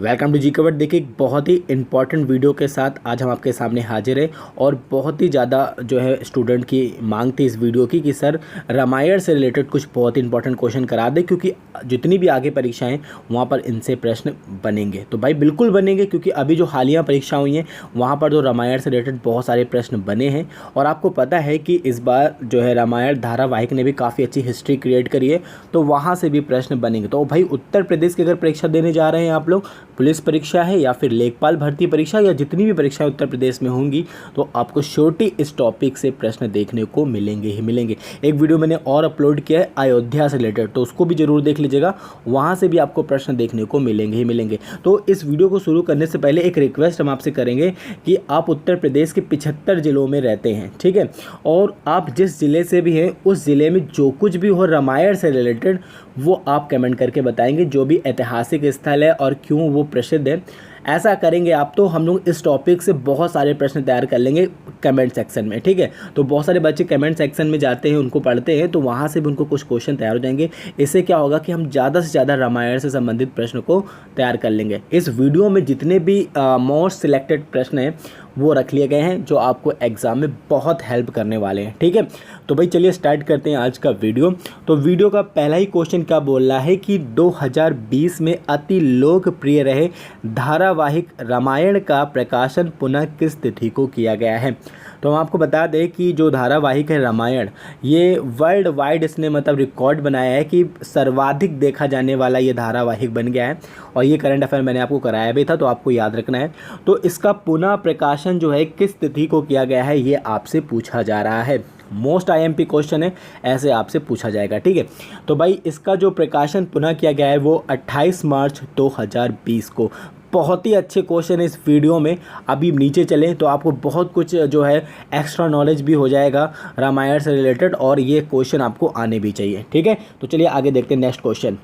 Welcome to ji cover. देखिए एक बहुत ही इंपॉर्टेंट वीडियो के साथ आज हम आपके सामने हाजिर हैं और बहुत ही ज़्यादा जो है स्टूडेंट की मांग थी इस वीडियो की कि सर रामायण से रिलेटेड कुछ बहुत ही इंपॉर्टेंट क्वेश्चन करा दें, क्योंकि जितनी भी आगे परीक्षाएं वहाँ पर इनसे प्रश्न बनेंगे। तो भाई बिल्कुल बनेंगे, क्योंकि अभी जो हालिया परीक्षा हुई हैं वहाँ पर जो रामायण से रिलेटेड बहुत सारे प्रश्न बने हैं और आपको पता है कि इस बार जो है रामायण धारावाहिक ने भी काफ़ी अच्छी हिस्ट्री क्रिएट करी है, तो वहाँ से भी प्रश्न बनेंगे। तो भाई उत्तर प्रदेश की अगर परीक्षा देने जा रहे हैं आप लोग, पुलिस परीक्षा है या फिर लेखपाल भर्ती परीक्षा या जितनी भी परीक्षाएं उत्तर प्रदेश में होंगी, तो आपको श्योरिटी इस टॉपिक से प्रश्न देखने को मिलेंगे ही मिलेंगे। एक वीडियो मैंने और अपलोड किया है अयोध्या से रिलेटेड, तो उसको भी जरूर देख लीजिएगा, वहाँ से भी आपको प्रश्न देखने को मिलेंगे ही मिलेंगे। तो इस वीडियो को शुरू करने से पहले एक रिक्वेस्ट हम आपसे करेंगे कि आप उत्तर प्रदेश के 75 जिलों में रहते हैं, ठीक है, और आप जिस ज़िले से भी हैं उस ज़िले में जो कुछ भी हो रामायण से रिलेटेड वो आप कमेंट करके बताएंगे, जो भी ऐतिहासिक स्थल है और क्यों वो प्रसिद्ध है। ऐसा करेंगे आप तो हम लोग इस टॉपिक से बहुत सारे प्रश्न तैयार कर लेंगे कमेंट सेक्शन में, ठीक है। तो बहुत सारे बच्चे कमेंट सेक्शन में जाते हैं, उनको पढ़ते हैं, तो वहाँ से भी उनको कुछ क्वेश्चन तैयार हो जाएंगे। इससे क्या होगा कि हम ज़्यादा से ज़्यादा रामायण से संबंधित प्रश्न को तैयार कर लेंगे। इस वीडियो में जितने भी मोस्ट सिलेक्टेड प्रश्न हैं वो रख लिए गए हैं जो आपको एग्ज़ाम में बहुत हेल्प करने वाले हैं, ठीक है। तो भाई चलिए स्टार्ट करते हैं आज का वीडियो। तो वीडियो का पहला ही क्वेश्चन क्या बोल रहा है कि 2020 में अति लोकप्रिय रहे धारावाहिक रामायण का प्रकाशन पुनः किस तिथि को किया गया है। तो हम आपको बता दें कि जो धारावाहिक है रामायण, ये वर्ल्ड वाइड इसने मतलब रिकॉर्ड बनाया है कि सर्वाधिक देखा जाने वाला ये धारावाहिक बन गया है, और ये करंट अफेयर मैंने आपको कराया भी था, तो आपको याद रखना है। तो इसका पुनः प्रकाशन जो है किस तिथि को किया गया है ये आपसे पूछा जा रहा है। मोस्ट आईएमपी क्वेश्चन है, ऐसे आपसे पूछा जाएगा, ठीक है। तो भाई इसका जो प्रकाशन पुनः किया गया है वो 28 मार्च 2020 को। बहुत ही अच्छे क्वेश्चन है इस वीडियो में। अभी नीचे चलें तो आपको बहुत कुछ जो है एक्स्ट्रा नॉलेज भी हो जाएगा रामायण से रिलेटेड, और ये क्वेश्चन आपको आने भी चाहिए, ठीक है। तो चलिए आगे देखते हैं नेक्स्ट क्वेश्चन।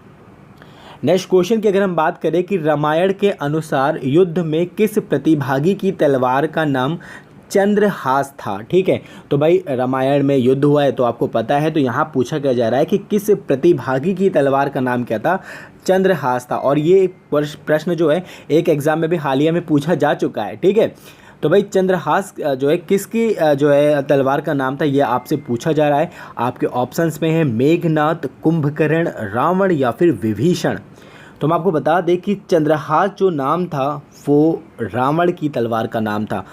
नेक्स्ट क्वेश्चन की अगर हम बात करें कि रामायण के अनुसार युद्ध में किस प्रतिभागी की तलवार का नाम चंद्रहास था, ठीक है। तो भाई रामायण में युद्ध हुआ है तो आपको पता है, तो यहाँ पूछा क्या जा रहा है कि किस प्रतिभागी की तलवार का नाम क्या था, चंद्रहास था। और ये प्रश्न जो है एक एग्जाम में भी हालिया में पूछा जा चुका है, ठीक है। तो भाई चंद्रहास जो है किसकी जो है तलवार का नाम था ये आपसे पूछा जा रहा है। आपके ऑप्शंस में है मेघनाद, कुंभकर्ण, रावण या फिर विभीषण। तो हम आपको बता दें कि चंद्रहास जो नाम था वो रावण की तलवार का नाम था।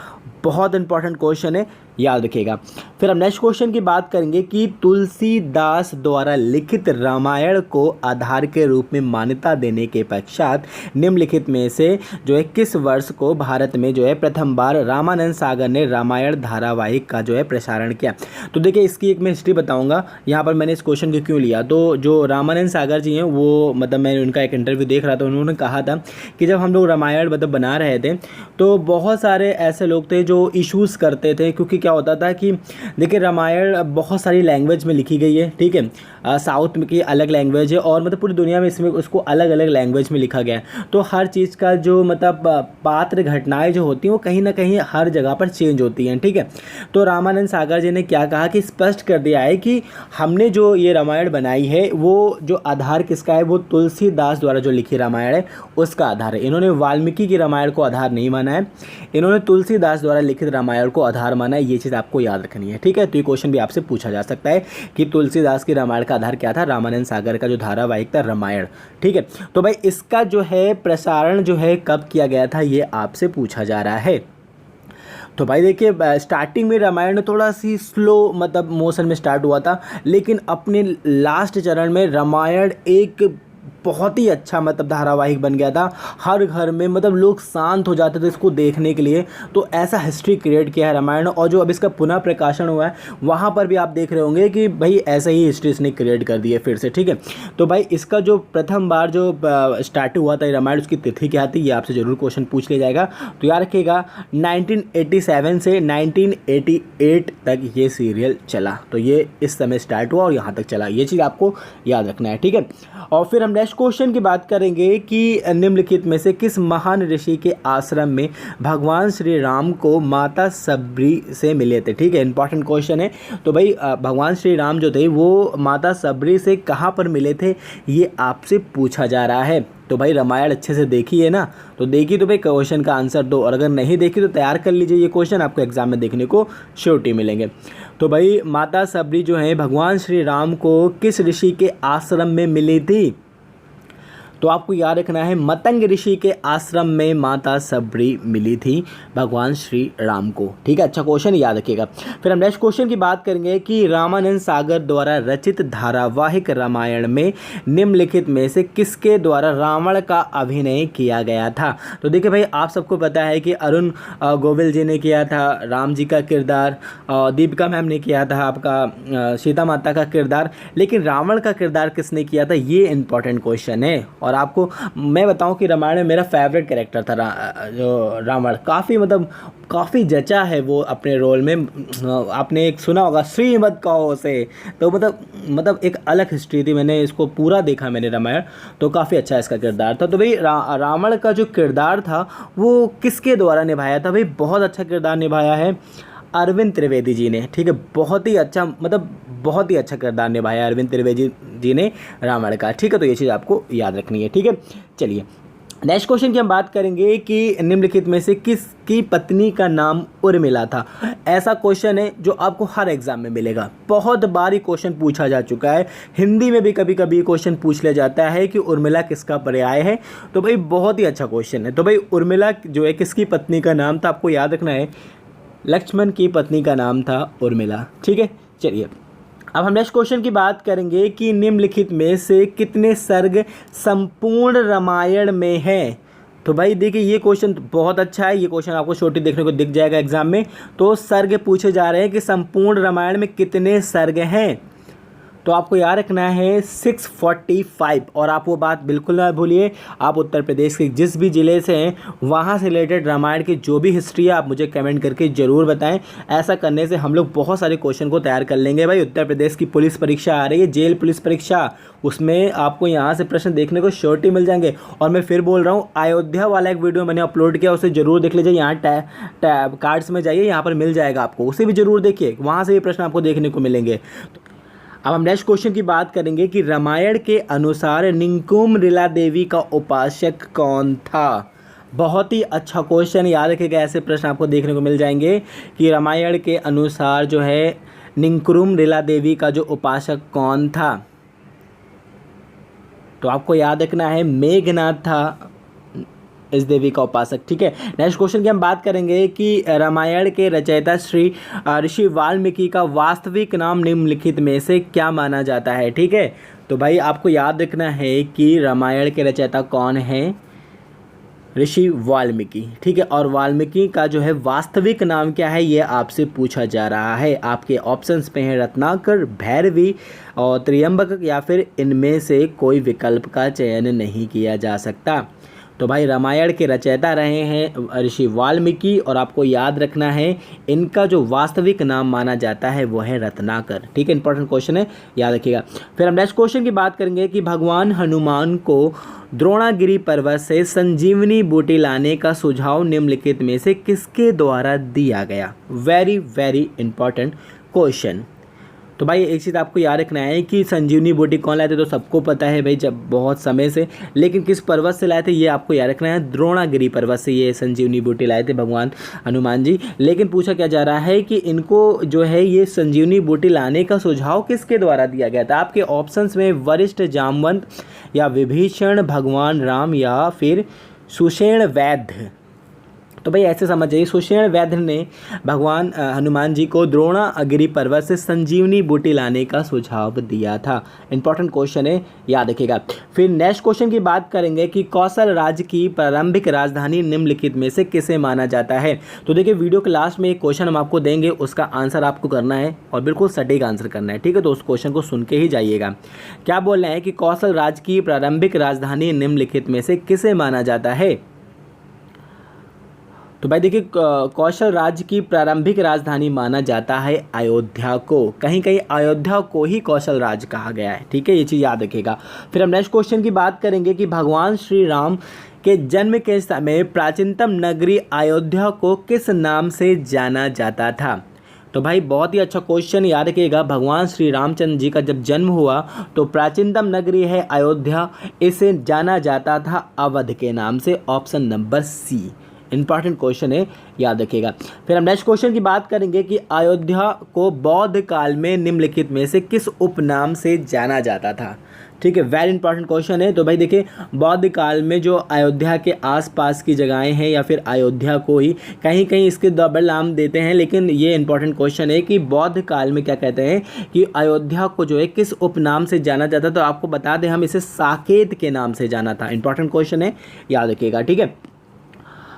बहुत इंपॉर्टेंट क्वेश्चन है, याद रखिएगा। फिर हम नेक्स्ट क्वेश्चन की बात करेंगे कि तुलसीदास द्वारा लिखित रामायण को आधार के रूप में मान्यता देने के पश्चात निम्नलिखित में से जो है किस वर्ष को भारत में जो है प्रथम बार रामानंद सागर ने रामायण धारावाहिक का जो है प्रसारण किया। तो देखिए इसकी एक मैं हिस्ट्री बताऊंगा। यहाँ पर मैंने इस क्वेश्चन को क्यों लिया, तो जो रामानंद सागर जी हैं वो मतलब मैं उनका एक इंटरव्यू देख रहा था, उन्होंने कहा था कि जब हम लोग रामायण मतलब बना रहे थे तो बहुत सारे ऐसे लोग थे जो इश्यूज़ करते थे, क्योंकि क्या होता था कि देखिए रामायण बहुत सारी लैंग्वेज में लिखी गई है, ठीक है। साउथ में की अलग लैंग्वेज है और मतलब पूरी दुनिया में इसमें उसको अलग अलग लैंग्वेज में लिखा गया है। तो हर चीज़ का जो मतलब पात्र घटनाएं जो होती हैं वो कहीं ना कहीं हर जगह पर चेंज होती हैं, ठीक है। तो रामानंद सागर जी ने क्या कहा कि स्पष्ट कर दिया है कि हमने जो ये रामायण बनाई है वो जो आधार किसका है, वो तुलसीदास द्वारा जो लिखी रामायण है उसका आधार है। इन्होंने वाल्मीकि की रामायण को आधार नहीं माना है, इन्होंने तुलसीदास द्वारा लिखित रामायण को आधार माना है। ये चीज़ आपको याद रखनी है, ठीक है। तो ये क्वेश्चन भी आपसे पूछा जा सकता है कि तुलसीदास की रामायण का आधार क्या था, रामानंद सागर का जो धारावाहिक था रामायण, ठीक है। तो भाई इसका जो है प्रसारण जो है कब किया गया था ये आपसे पूछा जा रहा है। तो भाई देखिए स्टार्टिंग में रामायण थोड़ा सी स्लो मतलब मोशन में स्टार्ट हुआ था, लेकिन अपने लास्ट चरण में रामायण एक बहुत ही अच्छा मतलब धारावाहिक बन गया था। हर घर में मतलब लोग शांत हो जाते थे इसको देखने के लिए, तो ऐसा हिस्ट्री क्रिएट किया है रामायण। और जो अब इसका पुनः प्रकाशन हुआ है वहाँ पर भी आप देख रहे होंगे कि भाई ऐसा ही हिस्ट्री इसने क्रिएट कर दी है फिर से, ठीक है। तो भाई इसका जो प्रथम बार जो स्टार्ट हुआ था रामायण उसकी तिथि क्या थी ये आपसे ज़रूर क्वेश्चन पूछ लिया जाएगा। तो याद रखिएगा 1987 से 1988 तक ये सीरियल चला, तो ये इस समय स्टार्ट हुआ और यहाँ तक चला, ये चीज़ आपको याद रखना है, ठीक है। और फिर हम नेक्स्ट नेक्स्ट क्वेश्चन की बात करेंगे कि निम्नलिखित में से किस महान ऋषि के आश्रम में भगवान श्री राम को माता सबरी से मिले थे। ठीक है, इंपॉर्टेंट क्वेश्चन है। तो भाई भगवान श्री राम जो थे वो माता सबरी से कहाँ पर मिले थे, ये आपसे पूछा जा रहा है। तो भाई रामायण अच्छे से देखी है ना, तो देखी तो भाई क्वेश्चन का आंसर दो, और अगर नहीं देखी तो तैयार कर लीजिए, ये क्वेश्चन आपको एग्जाम में देखने को श्योरिटी मिलेंगे। तो भाई माता सबरी जो है भगवान श्री राम को किस ऋषि के आश्रम में मिली थी, तो आपको याद रखना है मतंग ऋषि के आश्रम में माता सबरी मिली थी भगवान श्री राम को। ठीक है, अच्छा क्वेश्चन याद रखिएगा। फिर हम नेक्स्ट क्वेश्चन की बात करेंगे कि रामानंद सागर द्वारा रचित धारावाहिक रामायण में निम्नलिखित में से किसके द्वारा रावण का अभिनय किया गया था। तो देखिए भाई आप सबको पता है कि अरुण गोविल जी ने किया था राम जी का किरदार, दीपिका मैम ने किया था आपका सीता माता का किरदार, लेकिन रावण का किरदार किसने किया था, ये इंपॉर्टेंट क्वेश्चन है। और आपको मैं बताऊं कि रामायण में मेरा फेवरेट कैरेक्टर था जो रावण, काफ़ी जचा है वो अपने रोल में। आपने एक सुना होगा श्रीमद कहो से, तो मतलब एक अलग हिस्ट्री थी, मैंने इसको पूरा देखा मैंने रामायण, तो काफ़ी अच्छा इसका किरदार था। तो भाई रावण का जो किरदार था वो किसके द्वारा निभाया था, भाई बहुत अच्छा किरदार निभाया है अरविंद त्रिवेदी जी ने। ठीक है, बहुत ही अच्छा किरदार निभाया अरविंद त्रिवेदी जी ने रावण का। ठीक है, तो ये चीज़ आपको याद रखनी है। ठीक है, चलिए नेक्स्ट क्वेश्चन की हम बात करेंगे कि निम्नलिखित में से किसकी पत्नी का नाम उर्मिला था। ऐसा क्वेश्चन है जो आपको हर एग्जाम में मिलेगा, बहुत बार ये क्वेश्चन पूछा जा चुका है, हिंदी में भी कभी कभी क्वेश्चन पूछ लिया जाता है कि उर्मिला किसका पर्याय है। तो भाई बहुत ही अच्छा क्वेश्चन है। तो भाई उर्मिला जो है किसकी पत्नी का नाम था, आपको याद रखना है लक्ष्मण की पत्नी का नाम था उर्मिला। ठीक है, चलिए अब हम नेक्स्ट क्वेश्चन की बात करेंगे कि निम्नलिखित में से कितने सर्ग संपूर्ण रामायण में हैं। तो भाई देखिए ये क्वेश्चन बहुत अच्छा है, ये क्वेश्चन आपको छोटी देखने को दिख जाएगा एग्जाम में। तो सर्ग पूछे जा रहे हैं कि संपूर्ण रामायण में कितने सर्ग हैं, तो आपको याद रखना है 645। और आप वो बात बिल्कुल ना भूलिए, आप उत्तर प्रदेश के जिस भी ज़िले से हैं वहाँ से रिलेटेड रामायण की जो भी हिस्ट्री है आप मुझे कमेंट करके ज़रूर बताएं। ऐसा करने से हम लोग बहुत सारे क्वेश्चन को तैयार कर लेंगे। भाई उत्तर प्रदेश की पुलिस परीक्षा आ रही है, जेल पुलिस परीक्षा, उसमें आपको यहाँ से प्रश्न देखने को श्योरिटी मिल जाएंगे। और मैं फिर बोल रहा हूँ अयोध्या वाला एक वीडियो मैंने अपलोड किया, उसे ज़रूर देख लीजिए। यहाँ टैब कार्ड्स में जाइए, यहाँ पर मिल जाएगा आपको, उसे भी ज़रूर देखिए, वहाँ से भी प्रश्न आपको देखने को मिलेंगे। अब हम नेक्स्ट क्वेश्चन की बात करेंगे कि रामायण के अनुसार निकुंम लीला देवी का उपासक कौन था। बहुत ही अच्छा क्वेश्चन, याद रखिएगा, ऐसे प्रश्न आपको देखने को मिल जाएंगे कि रामायण के अनुसार जो है निकुंम लीला देवी का जो उपासक कौन था, तो आपको याद रखना है मेघनाथ था इस देवी का उपासक। ठीक है, नेक्स्ट क्वेश्चन की हम बात करेंगे कि रामायण के रचयिता श्री ऋषि वाल्मीकि का वास्तविक नाम निम्नलिखित में से क्या माना जाता है। ठीक है, तो भाई आपको याद रखना है कि रामायण के रचयिता कौन है, ऋषि वाल्मीकि। ठीक है, और वाल्मीकि का जो है वास्तविक नाम क्या है ये आपसे पूछा जा रहा है। आपके ऑप्शंस पे हैं रत्नाकर, भैरवी और त्र्यंबक, या फिर इनमें से कोई विकल्प का चयन नहीं किया जा सकता। तो भाई रामायण के रचयिता रहे हैं ऋषि वाल्मीकि, और आपको याद रखना है इनका जो वास्तविक नाम माना जाता है वो है रत्नाकर। ठीक है, इंपॉर्टेंट क्वेश्चन है, याद रखिएगा। फिर हम नेक्स्ट क्वेश्चन की बात करेंगे कि भगवान हनुमान को द्रोणागिरी पर्वत से संजीवनी बूटी लाने का सुझाव निम्नलिखित में से किसके द्वारा दिया गया। Very very important question. तो भाई एक चीज़ आपको याद रखना है कि संजीवनी बूटी कौन लाए थे, तो सबको पता है भाई जब बहुत समय से, लेकिन किस पर्वत से लाए थे ये आपको याद रखना है। द्रोणागिरी पर्वत से ये संजीवनी बूटी लाए थे भगवान हनुमान जी। लेकिन पूछा क्या जा रहा है कि इनको जो है ये संजीवनी बूटी लाने का सुझाव किसके द्वारा दिया गया था। आपके ऑप्शंस में वरिष्ठ जामवंत, या विभीषण, भगवान राम, या फिर सुषेण वैद्य। तो भाई ऐसे समझ जाइए सुषेण वैद्य ने भगवान हनुमान जी को द्रोणागिरी पर्वत से संजीवनी बूटी लाने का सुझाव दिया था। इंपॉर्टेंट क्वेश्चन है, याद रखिएगा। फिर नेक्स्ट क्वेश्चन की बात करेंगे कि कौशल राज्य की प्रारंभिक राजधानी निम्नलिखित में से किसे माना जाता है। तो देखिए वीडियो के लास्ट में एक क्वेश्चन हम आपको देंगे, उसका आंसर आपको करना है और बिल्कुल सटीक आंसर करना है। ठीक है, तो उस क्वेश्चन को सुन के ही जाइएगा। क्या बोल रहे हैं कि कौशल राज्य की प्रारंभिक राजधानी निम्नलिखित में से किसे माना जाता है। तो भाई देखिए, कौशल राज्य की प्रारंभिक राजधानी माना जाता है अयोध्या को। कहीं कहीं अयोध्या को ही कौशल राज्य कहा गया है, ठीक है, ये चीज़ याद रखिएगा। फिर हम नेक्स्ट क्वेश्चन की बात करेंगे कि भगवान श्री राम के जन्म के समय प्राचीनतम नगरी अयोध्या को किस नाम से जाना जाता था। तो भाई बहुत ही अच्छा क्वेश्चन, याद रखिएगा। भगवान श्री रामचंद्र जी का जब जन्म हुआ तो प्राचीनतम नगरी है अयोध्या, इसे जाना जाता था अवध के नाम से। Option number C important question है, याद रखिएगा। फिर हम नेक्स्ट क्वेश्चन की बात करेंगे कि अयोध्या को बौद्ध काल में निम्नलिखित में से किस उपनाम से जाना जाता था। ठीक है, वेरी इंपॉर्टेंट क्वेश्चन है। तो भाई देखिए, बौद्ध काल में जो अयोध्या के आसपास की जगहें हैं या फिर अयोध्या को ही कहीं कहीं इसके डबल नाम देते हैं, लेकिन ये इंपॉर्टेंट क्वेश्चन है कि बौद्ध काल में क्या कहते हैं कि अयोध्या को जो है किस उपनाम से जाना जाता। तो आपको बता दें, हम इसे साकेत के नाम से जाना था। इंपॉर्टेंट क्वेश्चन है, याद रखिएगा, ठीक है।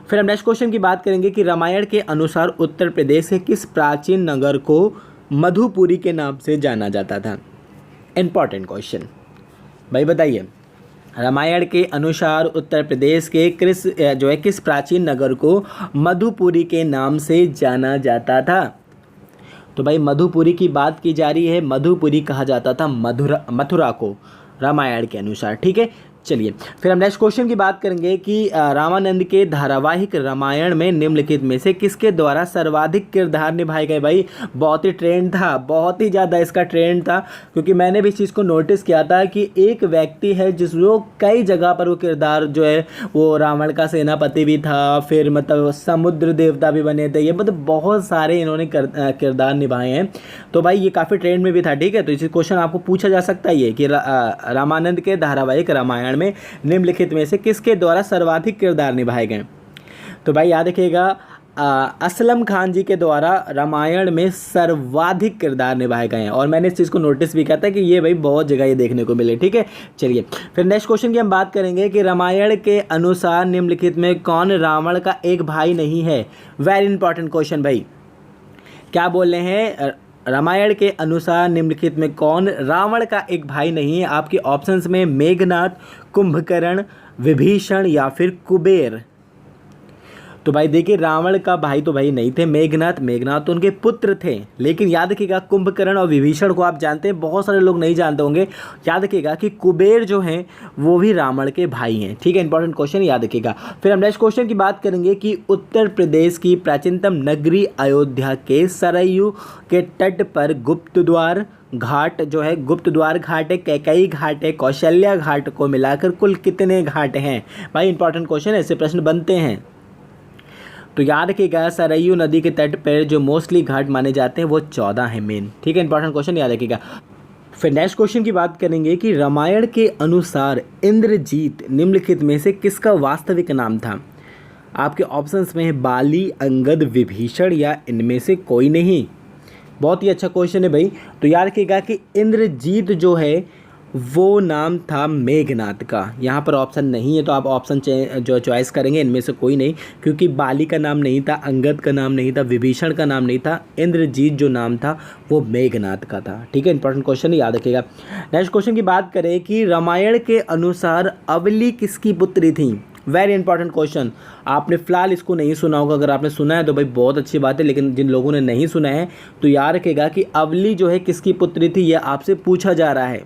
फिर हम नेक्स्ट क्वेश्चन की बात करेंगे कि रामायण के अनुसार उत्तर प्रदेश के किस प्राचीन नगर को मधुपुरी के नाम से जाना जाता था। इंपॉर्टेंट क्वेश्चन भाई बताइए, रामायण के अनुसार उत्तर प्रदेश के किस प्राचीन नगर को मधुपुरी के नाम से जाना जाता था। तो भाई मधुपुरी की बात की जा रही है, मधुपुरी कहा जाता था मथुरा को रामायण के अनुसार, ठीक है। चलिए, फिर हम नेक्स्ट क्वेश्चन की बात करेंगे कि रामानंद के धारावाहिक रामायण में निम्नलिखित में से किसके द्वारा सर्वाधिक किरदार निभाए गए। भाई बहुत ही ट्रेंड था, बहुत ही ज़्यादा इसका ट्रेंड था, क्योंकि मैंने भी इस चीज़ को नोटिस किया था कि एक व्यक्ति है जिसको कई जगह पर वो किरदार जो है वो रावण का सेनापति भी था, फिर मतलब समुद्र देवता भी बने थे, ये मतलब बहुत सारे इन्होंने किरदार निभाए हैं। तो भाई ये काफ़ी ट्रेंड में भी था, ठीक है। तो इसी क्वेश्चन आपको पूछा जा सकता है ये कि रामानंद के धारावाहिक रामायण में निम्नलिखित में से किसके द्वारा सर्वाधिक किरदार निभाए गए। तो भाई याद रखिएगा, असलम खान जी के द्वारा रामायण में सर्वाधिक किरदार निभाए गए हैं, और मैंने इस चीज़ को नोटिस भी किया था कि ये भाई बहुत जगह ये देखने को मिले, ठीक है। चलिए, फिर नेक्स्ट क्वेश्चन की हम बात करेंगे कि रामायण के अनुसार निम्नलिखित में कौन रावण का एक भाई नहीं है। वेरी इंपॉर्टेंट क्वेश्चन भाई, क्या बोल रहे हैं, रामायण के अनुसार निम्नलिखित में कौन रावण का एक भाई नहीं है। आपके ऑप्शंस में मेघनाद, कुंभकर्ण, विभीषण या फिर कुबेर। तो भाई देखिए, रावण का भाई तो भाई नहीं थे मेघनाद तो उनके पुत्र थे, लेकिन याद रखिएगा कुंभकर्ण और विभीषण को आप जानते हैं, बहुत सारे लोग नहीं जानते होंगे। याद रखिएगा कि कुबेर जो हैं वो भी रावण के भाई हैं, ठीक है। इंपॉर्टेंट क्वेश्चन, याद रखिएगा। फिर हम नेक्स्ट क्वेश्चन की बात करेंगे कि उत्तर प्रदेश की प्राचीनतम नगरी अयोध्या के सरयू के तट पर गुप्तद्वार घाट जो है, गुप्तद्वार घाट है, कैकई घाट है, कौशल्या घाट को मिलाकर कुल कितने घाट हैं। भाई इंपॉर्टेंट क्वेश्चन, ऐसे प्रश्न बनते हैं। तो याद रखिएगा, सरयू नदी के तट पर जो मोस्टली घाट माने जाते हैं वो 14 हैं मेन, ठीक है। इंपॉर्टेंट क्वेश्चन, याद रखिएगा। फिर नेक्स्ट क्वेश्चन की बात करेंगे कि रामायण के अनुसार इंद्रजीत निम्नलिखित में से किसका वास्तविक नाम था। आपके ऑप्शंस में है बाली, अंगद, विभीषण या इनमें से कोई नहीं। बहुत ही अच्छा क्वेश्चन है भाई। तो याद रखिएगा कि इंद्रजीत जो है वो नाम था मेघनाद का। यहाँ पर ऑप्शन नहीं है तो आप ऑप्शन जो चॉइस करेंगे इनमें से कोई नहीं, क्योंकि बाली का नाम नहीं था, अंगद का नाम नहीं था, विभीषण का नाम नहीं था, इंद्रजीत जो नाम था वो मेघनाद का था, ठीक है। इंपॉर्टेंट क्वेश्चन, याद रखिएगा। नेक्स्ट क्वेश्चन की बात करें कि रामायण के अनुसार अवली किसकी पुत्री थी। वेरी इंपॉर्टेंट क्वेश्चन, आपने फिलहाल इसको नहीं सुना होगा, अगर आपने सुना है तो भाई बहुत अच्छी बात है, लेकिन जिन लोगों ने नहीं सुना है तो याद रखिएगा कि अवली जो है किसकी पुत्री थी, यह आपसे पूछा जा रहा है।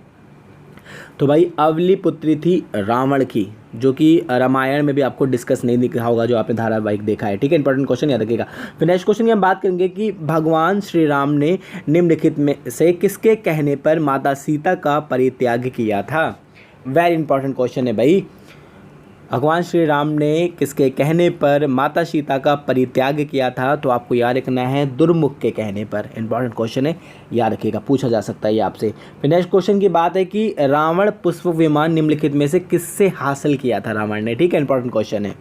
तो भाई अवली पुत्री थी रावण की, जो कि रामायण में भी आपको डिस्कस नहीं दिखा होगा जो आपने धारावाहिक देखा है, ठीक है। इंपॉर्टेंट क्वेश्चन, याद रखिएगा। फिर नेक्स्ट क्वेश्चन की हम बात करेंगे कि भगवान श्री राम ने निम्नलिखित में से किसके कहने पर माता सीता का परित्याग किया था। वेरी इंपॉर्टेंट क्वेश्चन है भाई, भगवान श्री राम ने किसके कहने पर माता सीता का परित्याग किया था। तो आपको याद रखना है दुर्मुख के कहने पर। इंपॉर्टेंट क्वेश्चन है, याद रखिएगा, पूछा जा सकता है ये आपसे। फिर नेक्स्ट क्वेश्चन की बात है कि रावण पुष्प विमान निम्नलिखित में से किससे हासिल किया था रावण ने, ठीक है। इंपॉर्टेंट क्वेश्चन है।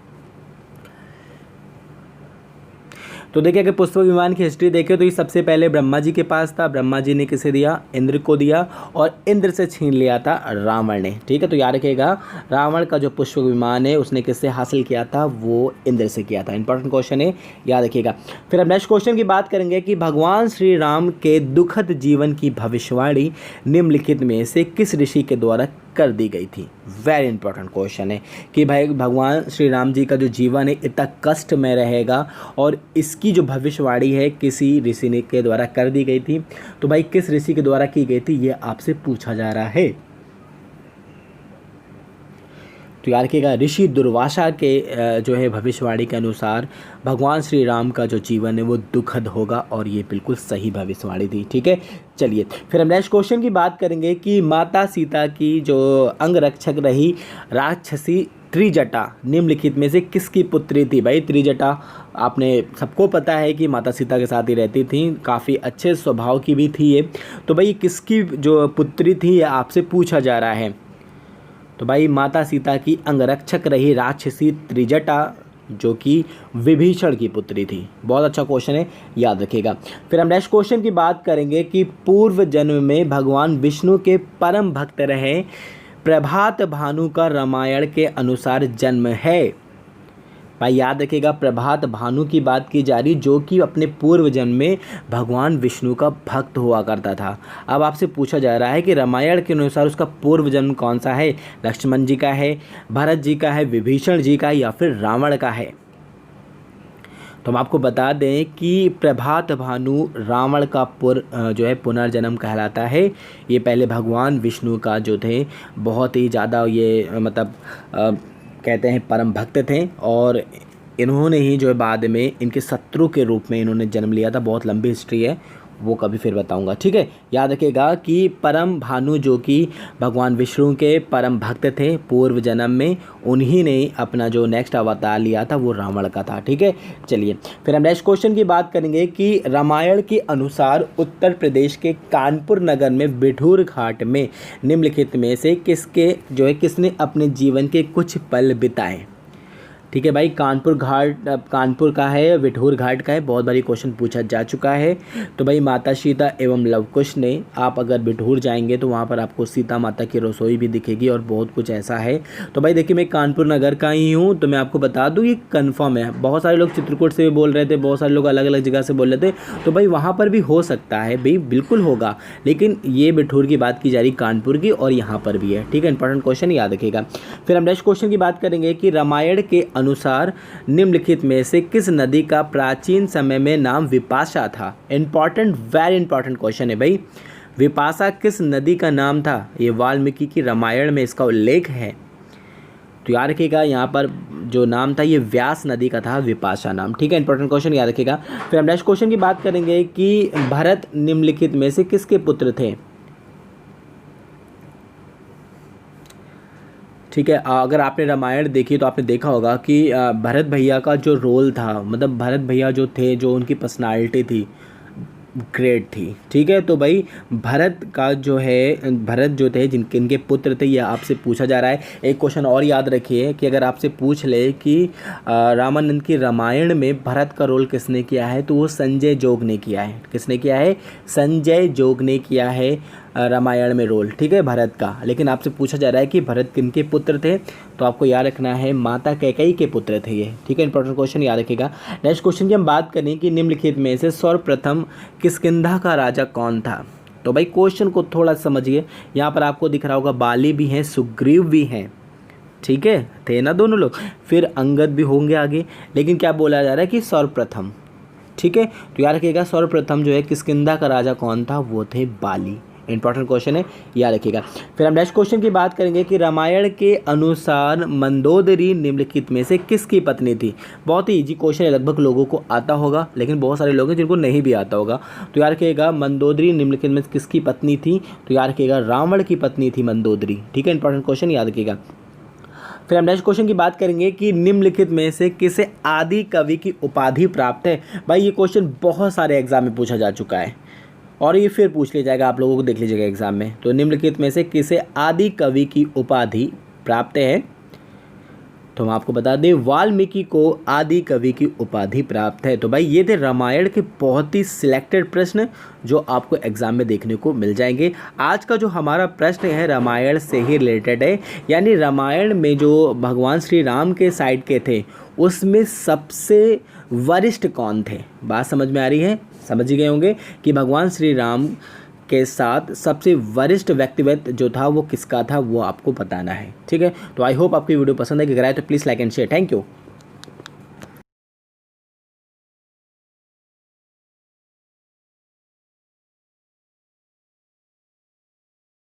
तो देखिए, अगर पुष्प विमान की हिस्ट्री देखें तो ये सबसे पहले ब्रह्मा जी के पास था, ब्रह्मा जी ने किसे दिया, इंद्र को दिया, और इंद्र से छीन लिया था रावण ने, ठीक है। तो याद रखिएगा, रावण का जो पुष्प विमान है उसने किससे हासिल किया था, वो इंद्र से किया था। इंपॉर्टेंट क्वेश्चन है, याद रखिएगा। फिर हम नेक्स्ट क्वेश्चन की बात करेंगे कि भगवान श्री राम के दुखद जीवन की भविष्यवाणी निम्नलिखित में से किस ऋषि के द्वारा कर दी गई थी। वेरी इंपॉर्टेंट क्वेश्चन है कि भाई भगवान श्री राम जी का जो जीवन है इतना कष्ट में रहेगा और इसकी जो भविष्यवाणी है किसी ऋषि ने के द्वारा कर दी गई थी। तो भाई किस ऋषि के द्वारा की गई थी ये आपसे पूछा जा रहा है। तो याद रखिएगा ऋषि दुर्वासा के जो है भविष्यवाणी के अनुसार भगवान श्री राम का जो जीवन है वो दुखद होगा और ये बिल्कुल सही भविष्यवाणी थी। ठीक है, चलिए फिर हम नेक्स्ट क्वेश्चन की बात करेंगे कि माता सीता की जो अंगरक्षक रही राक्षसी त्रिजटा निम्नलिखित में से किसकी पुत्री थी। भाई त्रिजटा आपने सबको पता है कि माता सीता के साथ ही रहती थी, काफ़ी अच्छे स्वभाव की भी थी ये। तो भाई किसकी जो पुत्री थी ये आपसे पूछा जा रहा है। तो भाई माता सीता की अंगरक्षक रही राक्षसी त्रिजटा जो कि विभीषण की पुत्री थी। बहुत अच्छा क्वेश्चन है, याद रखिएगा। फिर हम नेक्स्ट क्वेश्चन की बात करेंगे कि पूर्व जन्म में भगवान विष्णु के परम भक्त रहे प्रभात भानु का रामायण के अनुसार जन्म है। भाई याद रखिएगा प्रभात भानु की बात की जा रही जो कि अपने पूर्व जन्म में भगवान विष्णु का भक्त हुआ करता था। अब आपसे पूछा जा रहा है कि रामायण के अनुसार उसका पूर्व जन्म कौन सा है, लक्ष्मण जी का है, भरत जी का है, विभीषण जी का या फिर रावण का है। तो हम आपको बता दें कि प्रभात भानु रावण का जो है पुनर्जन्म कहलाता है। ये पहले भगवान विष्णु का जो थे बहुत ही ज़्यादा ये मतलब कहते हैं परम भक्त थे और इन्होंने ही जो है बाद में इनके शत्रु के रूप में इन्होंने जन्म लिया था। बहुत लंबी हिस्ट्री है, वो कभी फिर बताऊंगा। ठीक है, याद रखिएगा कि परम भानु जो कि भगवान विष्णु के परम भक्त थे पूर्व जन्म में, उन्हीं ने अपना जो नेक्स्ट अवतार लिया था वो रावण का था। ठीक है, चलिए फिर हम नेक्स्ट क्वेश्चन की बात करेंगे कि रामायण के अनुसार उत्तर प्रदेश के कानपुर नगर में बिठूर घाट में निम्नलिखित में से किसने अपने जीवन के कुछ पल बिताए। ठीक है भाई, कानपुर घाट कानपुर का है, बिठूर घाट का है, बहुत बारी क्वेश्चन पूछा जा चुका है। तो भाई माता सीता एवं लवकुश ने, आप अगर बिठूर जाएंगे तो वहाँ पर आपको सीता माता की रसोई भी दिखेगी और बहुत कुछ ऐसा है। तो भाई देखिए मैं कानपुर नगर का ही हूँ तो मैं आपको बता दूँ ये कन्फर्म है। बहुत सारे लोग चित्रकूट से भी बोल रहे थे, बहुत सारे लोग अलग अलग जगह से बोल रहे थे, तो भाई वहाँ पर भी हो सकता है, भाई बिल्कुल होगा, लेकिन ये बिठूर की बात की जा रही कानपुर की और यहाँ पर भी है। ठीक है, इंपॉर्टेंट क्वेश्चन याद रखिएगा। फिर हम नेक्स्ट क्वेश्चन की बात करेंगे कि रामायण के अनुसार निम्नलिखित में से किस नदी का प्राचीन समय में नाम विपाशा था। इंपॉर्टेंट, वेरी इंपॉर्टेंट क्वेश्चन है भाई। विपाशा किस नदी का नाम था, ये वाल्मीकि की रामायण में इसका उल्लेख है। तो याद रखिएगा यहाँ पर जो नाम था ये व्यास नदी का था, विपाशा नाम। ठीक है, इंपॉर्टेंट क्वेश्चन याद रखिएगा। फिर हम नेक्स्ट क्वेश्चन की बात करेंगे कि भरत निम्नलिखित में से किसके पुत्र थे। ठीक है, अगर आपने रामायण देखी तो आपने देखा होगा कि भरत भैया का जो रोल था, मतलब भरत भैया जो थे, जो उनकी पर्सनालिटी थी ग्रेट थी। ठीक है, तो भाई भरत का जो है, भरत जो थे इनके पुत्र थे, ये आपसे पूछा जा रहा है। एक क्वेश्चन और याद रखिए कि अगर आपसे पूछ ले कि रामानंद की रामायण में भरत का रोल किसने किया है, तो वो संजय जोग ने किया है। किसने किया है? संजय जोग ने किया है रामायण में रोल। ठीक है, भरत का। लेकिन आपसे पूछा जा रहा है कि भरत किनके पुत्र थे, तो आपको याद रखना है माता कैकेयी के पुत्र थे ये। ठीक है, इंपॉर्टेंट क्वेश्चन याद रखिएगा। नेक्स्ट क्वेश्चन की हम बात करें कि निम्नलिखित में से सर्वप्रथम किष्किंधा का राजा कौन था। तो भाई क्वेश्चन को थोड़ा समझिए, यहाँ पर आपको दिख रहा होगा बाली भी हैं, सुग्रीव भी हैं। ठीक है, थे ना दोनों लोग, फिर अंगद भी होंगे आगे, लेकिन क्या बोला जा रहा है कि सर्वप्रथम। ठीक है, तो याद रखिएगा सर्वप्रथम जो है किष्किंधा का राजा कौन था, वो थे बाली। इंपॉर्टेंट क्वेश्चन है, याद रखिएगा। फिर हम नेक्स्ट क्वेश्चन की बात करेंगे कि रामायण के अनुसार मंदोदरी निम्नलिखित में से किसकी पत्नी थी। बहुत ही इजी क्वेश्चन है, लगभग लोगों को आता होगा, लेकिन बहुत सारे लोग हैं जिनको नहीं भी आता होगा। तो याद रखिएगा मंदोदरी निम्नलिखित में किसकी पत्नी थी, तो याद रखिएगा रावण की पत्नी थी मंदोदरी। ठीक है, इंपॉर्टेंट क्वेश्चन याद रखिएगा। फिर हम नेक्स्ट क्वेश्चन की बात करेंगे कि निम्नलिखित में से किसे आदि कवि की उपाधि प्राप्त है। भाई ये क्वेश्चन बहुत सारे एग्जाम में पूछा जा चुका है और ये फिर पूछ लिया जाएगा, आप लोगों को देख लीजिएगा एग्जाम में। तो निम्नलिखित में से किसे आदि कवि की उपाधि प्राप्त है, तो हम आपको बता दें वाल्मीकि को आदि कवि की उपाधि प्राप्त है। तो भाई ये थे रामायण के बहुत ही सिलेक्टेड प्रश्न जो आपको एग्जाम में देखने को मिल जाएंगे। आज का जो हमारा प्रश्न है रामायण से ही रिलेटेड है, यानी रामायण में जो भगवान श्री राम के साइड के थे उसमें सबसे वरिष्ठ कौन थे। बात समझ में आ रही है? समझ ही गए होंगे कि भगवान श्री राम के साथ सबसे वरिष्ठ व्यक्तित्व जो था वो किसका था, वो आपको बताना है। ठीक है, तो आई होप आपकी वीडियो पसंद है, अगर आए तो please like and share. Thank you.